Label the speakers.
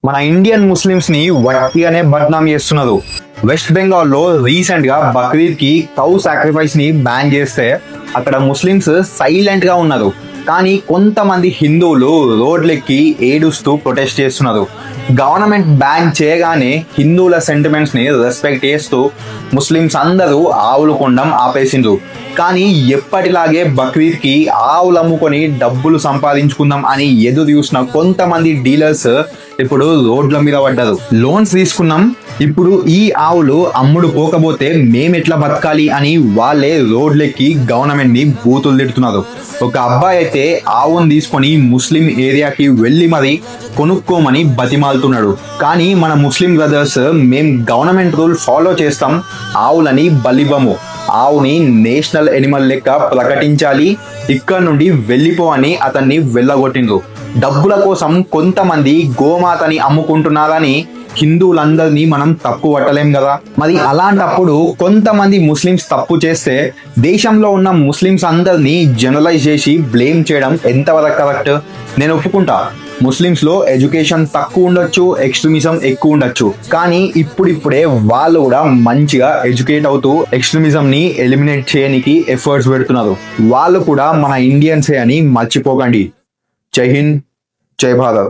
Speaker 1: మన Indian Muslims ని వట్టిగానే బద్నాం చేస్తున్నారు. వెస్ట్ బెంగాల్ లో రీసెంట్ గా బక్రీద్ కి కౌ సాక్రిఫైస్ ని బ్యాన్ చేస్తే అక్కడ ముస్లిమ్స్ సైలెంట్ గా ఉన్నారు. కానీ కొంతమంది హిందువులు రోడ్లెక్కి ఏడుస్తూ ప్రొటెస్ట్ చేస్తున్నారు. గవర్నమెంట్ బ్యాన్ చేయగానే హిందువుల సెంటిమెంట్స్ ని రెస్పెక్ట్ చేస్తూ ముస్లిమ్స్ అందరూ ఆవులు కొండం ఆపేసిండ్రు. కానీ ఎప్పటిలాగే బక్రీద్ కి ఆవులు అమ్ముకొని డబ్బులు సంపాదించుకుందాం అని ఎదురు చూసిన కొంతమంది డీలర్స్ ఇప్పుడు రోడ్ల మీద పడ్డారు. లోన్స్ తీసుకున్నాం, ఇప్పుడు ఈ ఆవులు అమ్ముడు పోకపోతే మేమెట్లా బతకాలి అని వాళ్ళే రోడ్లెక్కి గవర్నమెంట్ ని బూతులు తిడుతున్నారు. ఒక అబ్బాయి అయితే ఆవును తీసుకొని ముస్లిం ఏరియాకి వెళ్ళి మరి కొనుక్కోమని బతిమాలుతున్నాడు. కానీ మన ముస్లిం బ్రదర్స్ మేం గవర్నమెంట్ రూల్ ఫాలో చేస్తాం, ఆవులని బలివ్వము, ఆవుని నేషనల్ ఎనిమల్ లెక్క ప్రకటించాలి, ఇక్కడ నుండి వెళ్ళిపో అని అతన్ని వెళ్ళగొట్టిండ్రు. డబ్బుల కోసం కొంతమంది గోమాతని అమ్ముకుంటున్నారని హిందువులందరినీ మనం తప్పు పట్టలేం కదా. మరి అలాంటప్పుడు కొంతమంది ముస్లిమ్స్ తప్పు చేస్తే దేశంలో ఉన్న ముస్లిమ్స్ అందరినీ జనరలైజ్ చేసి బ్లేమ్ చేయడం ఎంతవరకు కరెక్ట్? నేను ఒప్పుకుంటా, ముస్లిమ్స్ లో ఎడ్యుకేషన్ తక్కువ ఉండొచ్చు, ఎక్స్ట్రీమిజం ఎక్కువ ఉండొచ్చు. కానీ ఇప్పుడిప్పుడే వాళ్ళు కూడా మంచిగా ఎడ్యుకేట్ అవుతూ ఎక్స్ట్రీమిజం ని ఎలిమినేట్ చేయడానికి ఎఫర్ట్స్ పెడుతున్నారు. వాళ్ళు కూడా మన ఇండియన్సే అని మర్చిపోకండి. జై హింద్, జై భారత్.